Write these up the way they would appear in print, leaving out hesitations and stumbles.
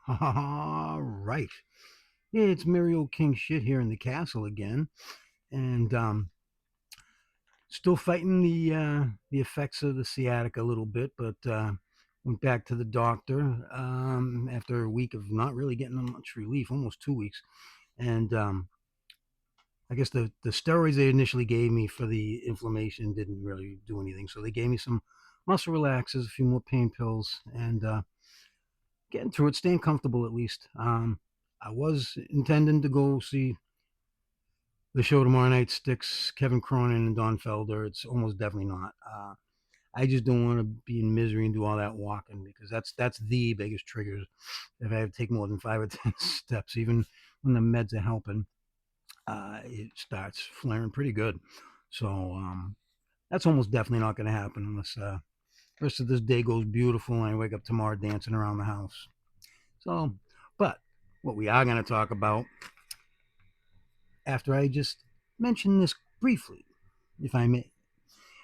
All right. Yeah, it's merry old King shit here in the castle again, and still fighting the effects of the sciatica a little bit, but went back to the doctor after a week of not really getting much relief, almost 2 weeks, and I guess the steroids they initially gave me for the inflammation didn't really do anything, so they gave me some muscle relaxers, a few more pain pills, and getting through it, staying comfortable at least. I was intending to go see the show tomorrow night, Sticks, Kevin Cronin, and Don Felder. It's almost definitely not. I just don't want to be in misery and do all that walking because that's the biggest trigger. If I have to take more than 5 or 10 steps, even when the meds are helping, it starts flaring pretty good. So that's almost definitely not going to happen unless the rest of this day goes beautiful and I wake up tomorrow dancing around the house. So, but what we are going to talk about after I just mention this briefly, if I may.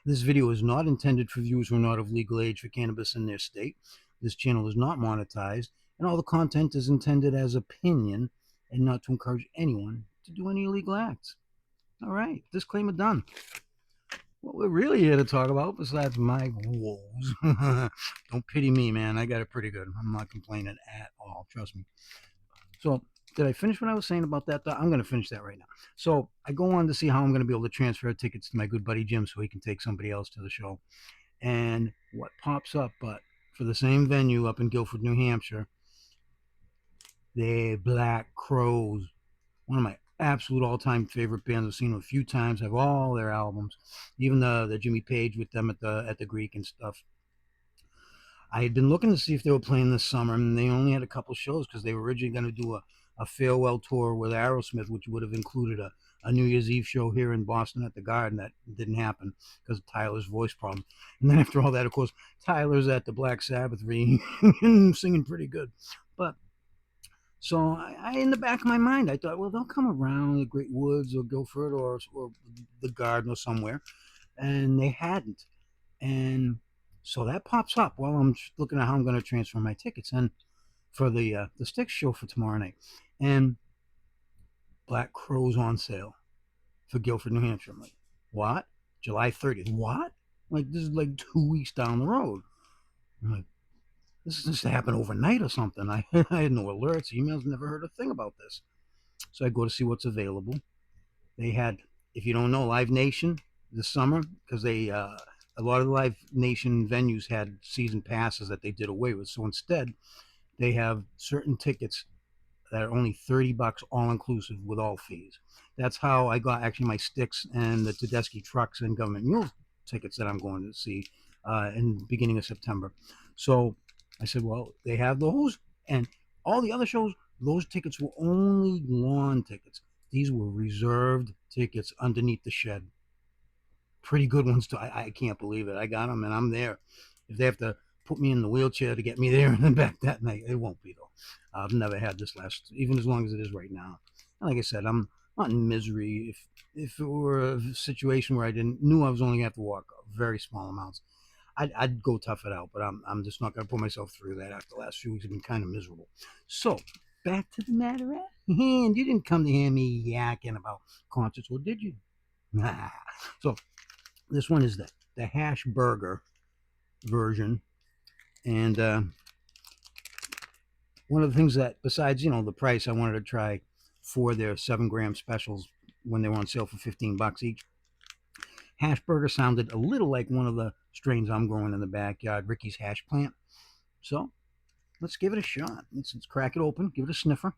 This video is not intended for viewers who are not of legal age for cannabis in their state. This channel is not monetized, and all the content is intended as opinion and not to encourage anyone to do any illegal acts. All right, disclaimer done. What we're really here to talk about, besides my woes, don't pity me, man. I got it pretty good. I'm not complaining at all. Trust me. So, did I finish what I was saying about that? I'm going to finish that right now. So, I go on to see how I'm going to be able to transfer tickets to my good buddy Jim so he can take somebody else to the show. And what pops up, but for the same venue up in Guilford, New Hampshire, the Black Crowes, one of my absolute all-time favorite bands. I've seen them a few times. I have all their albums, even the Jimmy Page with them at the Greek and stuff. I had been looking to see if they were playing this summer, and they only had a couple shows because they were originally going to do a farewell tour with Aerosmith, which would have included a New Year's Eve show here in Boston at the Garden. That didn't happen because of Tyler's voice problem. And then after all that, of course, Tyler's at the Black Sabbath reunion singing pretty good. But so in the back of my mind, I thought, well, they'll come around the Great Woods or Guilford or the Garden or somewhere, and they hadn't. And so that pops up while I'm looking at how I'm going to transfer my tickets and for the Styx show for tomorrow night. And Black Crowes on sale for Guilford, New Hampshire. I'm like, what? July 30th? What? Like, this is like 2 weeks down the road. I'm like, this is just happened overnight or something. I had no alerts, emails, never heard a thing about this. So I go to see what's available. They had, if you don't know, Live Nation this summer, because a lot of the Live Nation venues had season passes that they did away with. So instead, they have certain tickets that are only $30 all inclusive with all fees. That's how I got actually my Sticks and the Tedeschi Trucks and Government Mule tickets that I'm going to see in the beginning of September. So I said, well, they have those, and all the other shows, those tickets were only lawn tickets. These were reserved tickets underneath the shed. Pretty good ones too. I can't believe it. I got them and I'm there. If they have to put me in the wheelchair to get me there and then back that night, it won't be though. I've never had this last, even as long as it is right now. And like I said, I'm not in misery. If it were a situation where I didn't knew I was only gonna have to walk very small amounts, I'd go tough it out. But I'm just not gonna put myself through that after the last few weeks have been kind of miserable. So back to the matter at hand. You didn't come to hear me yakking about concerts, or did you? Nah. So this one is the Hashburger version, and one of the things that, besides the price, I wanted to try for their 7 gram specials when they were on sale for $15 each. Hashburger sounded a little like one of the strains I'm growing in the backyard, Ricky's Hash Plant. So let's give it a shot. Let's crack it open, give it a sniffer.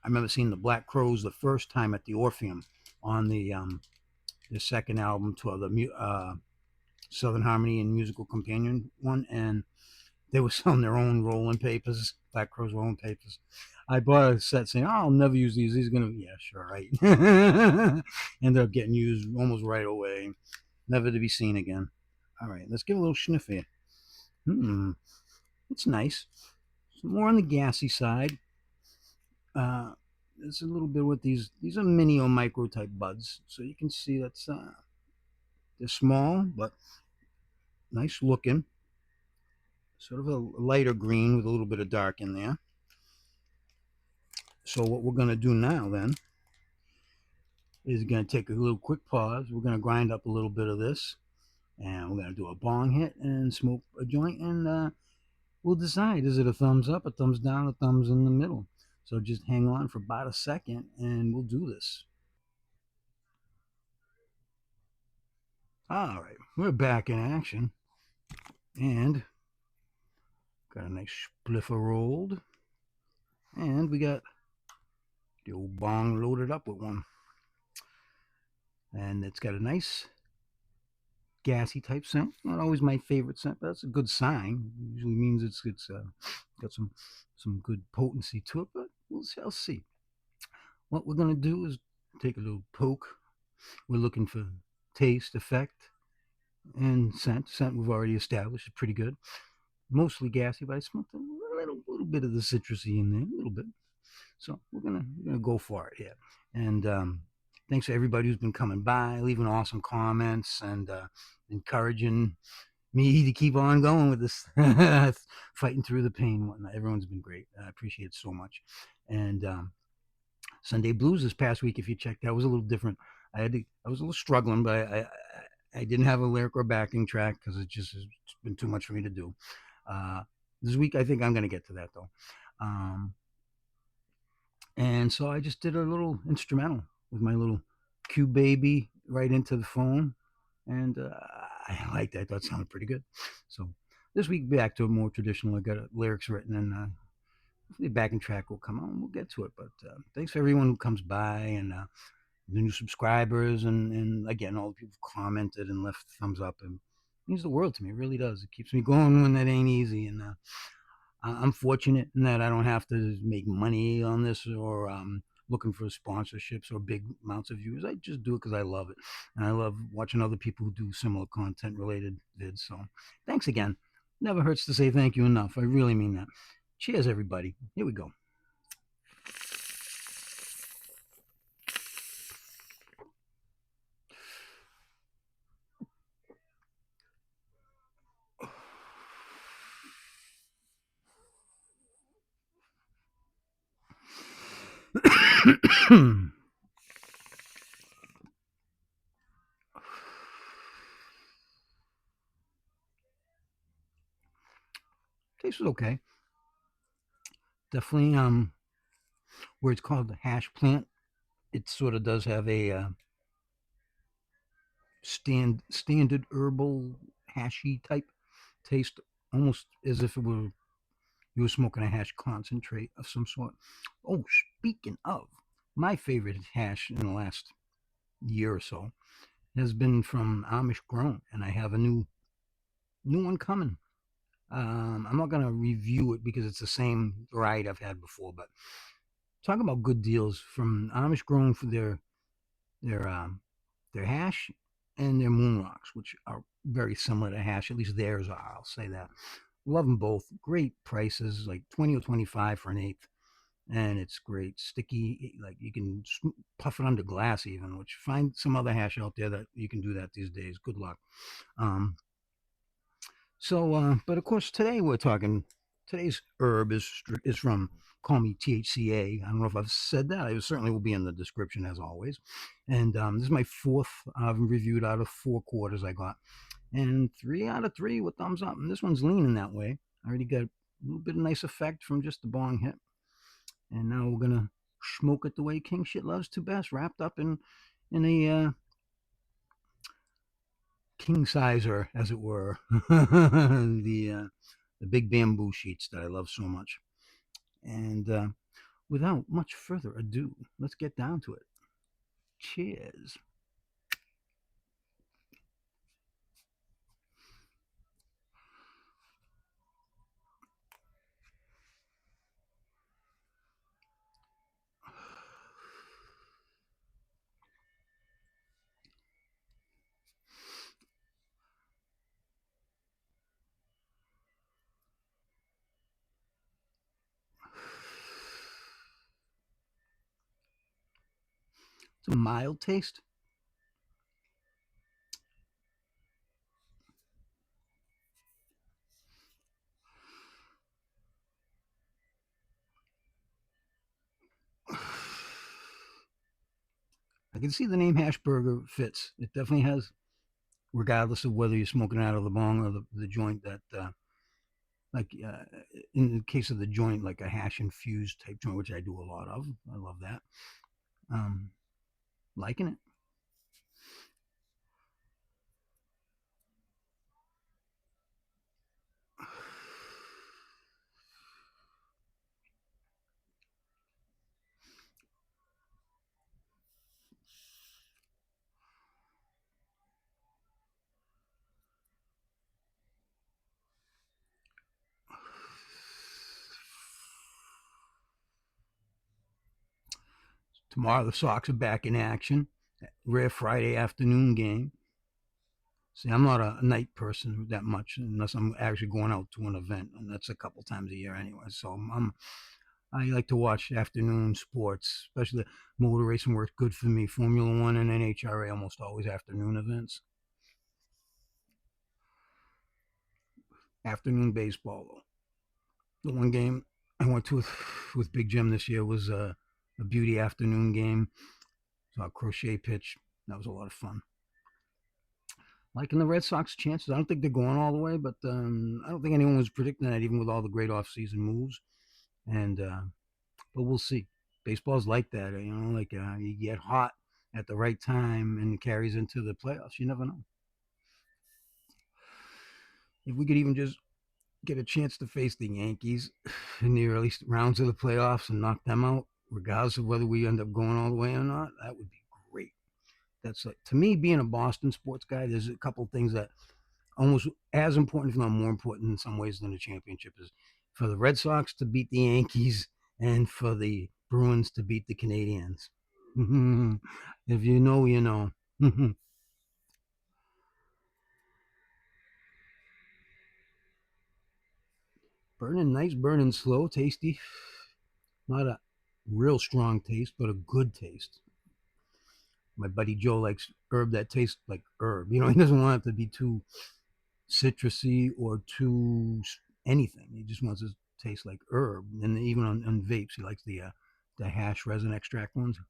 I remember seeing the Black Crowes the first time at the Orpheum on the second album to the Southern Harmony and Musical Companion one, and they were selling their own rolling papers, Black Crowes rolling papers. I bought a set saying, oh, I'll never use these. These are going to, yeah, sure, right. Ended up getting used almost right away, never to be seen again. All right, let's give a little sniff here. It's nice. Some more on the gassy side. There's a little bit with these are mini or micro type buds. So you can see that's, they're small, but nice looking. sort of a lighter green with a little bit of dark in there. So what we're going to do now then is going to take a little quick pause. We're going to grind up a little bit of this, and we're going to do a bong hit and smoke a joint, and we'll decide, is it a thumbs up, a thumbs down, a thumbs in the middle. So just hang on for about a second, and we'll do this. All right, we're back in action, and got a nice spliffer rolled, and we got the old bong loaded up with one, and it's got a nice gassy type scent. Not always my favorite scent, but that's a good sign. It usually means it's got some good potency to it. But I'll see. What we're gonna do is take a little poke. We're looking for taste, effect, and scent. Scent we've already established is pretty good. Mostly gassy, but I smoked a little bit of the citrusy in there, a little bit. So we're gonna go for it here. And thanks to everybody who's been coming by, leaving awesome comments, and encouraging me to keep on going with this, fighting through the pain and whatnot. Everyone's been great. I appreciate it so much. And Sunday Blues this past week, if you checked, that was a little different. I was a little struggling, but I didn't have a lyric or backing track because it's been too much for me to do. This week, I think I'm going to get to that though. And so I just did a little instrumental with my little Q baby right into the phone. And I liked that. I thought it sounded pretty good. So this week, back to a more traditional. I got lyrics written, and the backing track will come on. We'll get to it. But thanks for everyone who comes by, and the new subscribers, and again, all the people who commented and left thumbs up. And it means the world to me. It really does. It keeps me going when that ain't easy. And I'm fortunate in that I don't have to make money on this, or looking for sponsorships or big amounts of views. I just do it because I love it, and I love watching other people who do similar content related vids. So thanks again. Never hurts to say thank you enough. I really mean that. Cheers, everybody. Here we go. Taste was okay. Definitely where it's called the hash plant, it sort of does have a standard herbal hashy type taste, almost as if it were you were smoking a hash concentrate of some sort. Oh, speaking of, my favorite hash in the last year or so has been from Amish Grown, and I have a new one coming. I'm not gonna review it because it's the same variety I've had before, but talk about good deals from Amish Grown for their um, their hash and their moon rocks, which are very similar to hash. At least theirs are. I'll say that. Love them both. Great prices, like 20 or 25 for an eighth, and it's great. Sticky, like you can puff it under glass even. Which find some other hash out there that you can do that these days. Good luck. Um, but of course, today we're talking. Today's herb is from CallMeTHCA. I don't know if I've said that. I certainly will be in the description as always. And this is my fourth I've reviewed out of 4 quarters I got, and 3 out of 3 with thumbs up. And this one's leaning that way. I already got a little bit of nice effect from just the bong hit, and now we're gonna smoke it the way King Shit loves to best, wrapped up in a king sizer, as it were, the big bamboo sheets that I love so much. And without much further ado, let's get down to it. Cheers. It's a mild taste. I can see the name Hashburger fits. It definitely has, regardless of whether you're smoking out of the bong or the joint. That like in the case of the joint, like a hash infused type joint, which I do a lot of. I love that. Um, Liking it. Tomorrow the Sox are back in action. Rare Friday afternoon game. See, I'm not a night person that much unless I'm actually going out to an event, and that's a couple times a year anyway. So I like to watch afternoon sports, especially motor racing works good for me. Formula One and NHRA almost always afternoon events. Afternoon baseball though. The one game I went to with Big Jim this year was a beauty afternoon game. Saw a crochet pitch. That was a lot of fun. Liking the Red Sox chances. I don't think they're going all the way, but I don't think anyone was predicting that, even with all the great offseason moves. And but we'll see. Baseball's like that, like you get hot at the right time and it carries into the playoffs. You never know. If we could even just get a chance to face the Yankees in the early rounds of the playoffs and knock them out, regardless of whether we end up going all the way or not, that would be great. That's like, to me, being a Boston sports guy, there's a couple things that almost as important, if not more important in some ways than the championship, is for the Red Sox to beat the Yankees and for the Bruins to beat the Canadians. If you know, you know. Burning nice, burning slow, tasty. Not a real strong taste, but a good taste. My buddy Joe likes herb that tastes like herb. He doesn't want it to be too citrusy or too anything. He just wants it to taste like herb. And even on vapes, he likes the hash resin extract ones.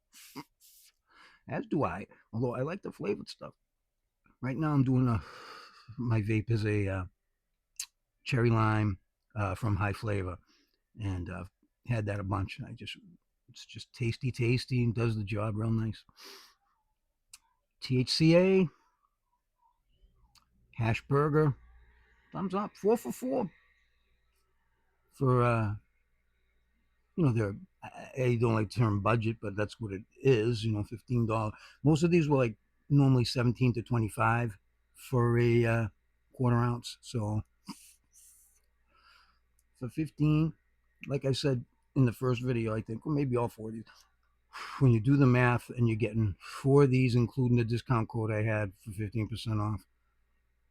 As do I. Although I like the flavored stuff. Right now, I'm doing my vape is a cherry lime from High Flavor, and had that a bunch. It's just tasty, tasty, and does the job real nice. THCA, Hashburger, thumbs up, 4 for 4 for they're I don't like the term budget, but that's what it is. $15. Most of these were like normally 17 to 25 for a quarter ounce. So for 15, like I said in the first video, I think, or maybe all 4 of these, when you do the math and you're getting 4 of these, including the discount code I had for 15% off,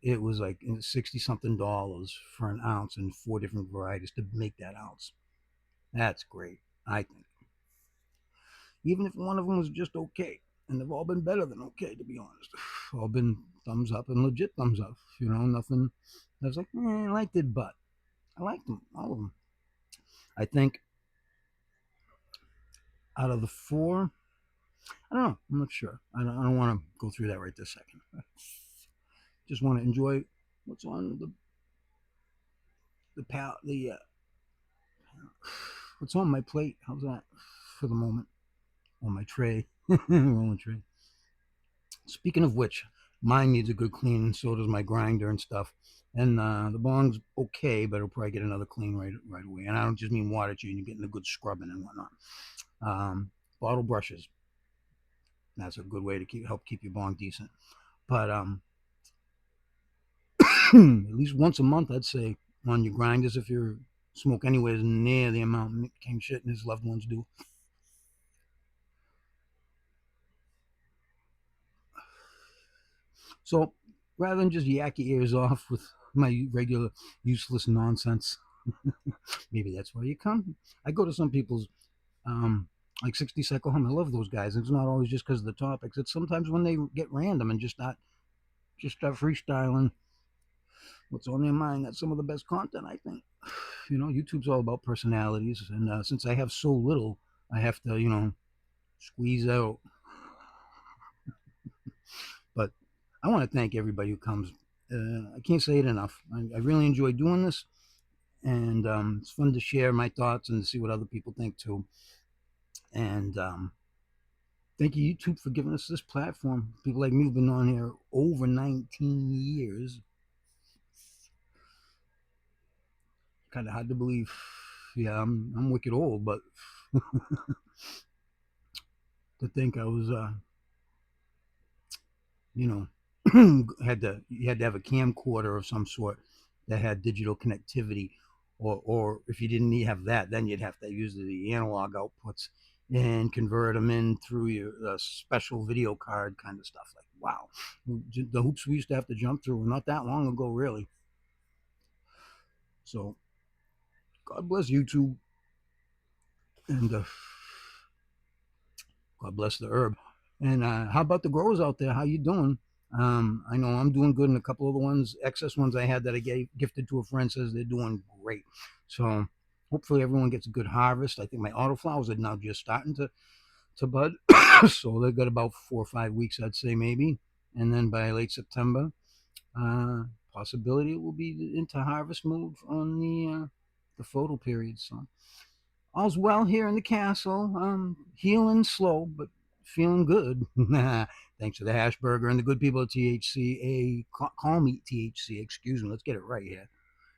it was like 60 something dollars for an ounce and 4 different varieties to make that ounce. That's great, I think. Even if one of them was just okay, and they've all been better than okay, to be honest. All been thumbs up and legit thumbs up. Nothing. I was like, I liked it, but I liked them, all of them. I think out of the 4, I don't know. I'm not sure. I don't want to go through that right this second. Just want to enjoy what's on the what's on my plate. How's that for the moment? On my tray, rolling tray. Speaking of which, mine needs a good clean, and so does my grinder and stuff. And the bong's okay, but it'll probably get another clean right away. And I don't just mean water treating; you're getting a good scrubbing and whatnot. Bottle brushes. That's a good way to help keep your bong decent. But at least once a month, I'd say, on your grinders, if you're smoke anywhere near the amount King Shit and his loved ones do. So rather than just yak your ears off with my regular useless nonsense, maybe that's why you come. I go to some people's, like 60 Cycle Hum. I love those guys. It's not always just because of the topics. It's sometimes when they get random and just start freestyling what's on their mind. That's some of the best content, I think. YouTube's all about personalities, and since I have so little, I have to, squeeze out But I want to thank everybody who comes. I can't say it enough. I really enjoy doing this, and it's fun to share my thoughts and to see what other people think too. And thank you, YouTube, for giving us this platform. People like me have been on here over 19 years. Kind of hard to believe. Yeah, I'm wicked old, but to think I was, you know, you had to have a camcorder of some sort that had digital connectivity, or if you didn't have that, then you'd have to use the analog outputs and convert them in through your special video card kind of stuff. Like, wow, the hoops we used to have to jump through not that long ago, really. So God bless YouTube, and God bless the herb. And how about the growers out there? How you doing? I know I'm doing good, and a couple of the excess ones I had that I gifted to a friend says they're doing great. So hopefully everyone gets a good harvest. I think my autoflowers are now just starting to bud, so they've got about 4 or 5 weeks, I'd say maybe, and then by late September, uh, possibility it will be into harvest mode on the photo period. So all's well here in the castle. Healing slow, but feeling good. Thanks to the Hashburger and the good people at THCA. Call me THCA. Excuse me. Let's get it right here.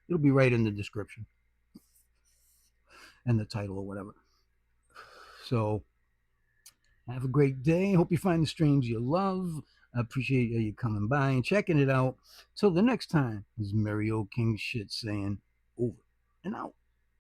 It'll be right in the description and the title or whatever. So have a great day. Hope you find the strains you love. I appreciate you coming by and checking it out. Till the next time, this is Mary O. King shit saying over and out.